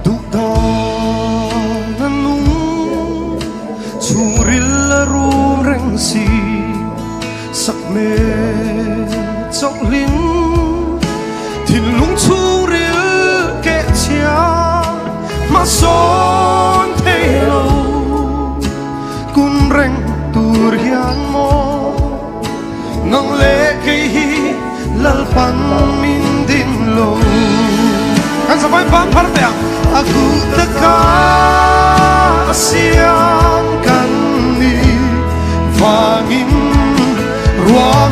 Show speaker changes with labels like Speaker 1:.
Speaker 1: ดุดอนนุ่งชูริลละรูมเร่งสีสักเมจกลิ้นที่ลุงชูริลเกะเชียมาสอนเทโลกุนเร่งตูเรียนโมนังเล็กฮีลัลปันมินดินโลkan sampai bang parteang aku tekan siang kan ni vangin ruang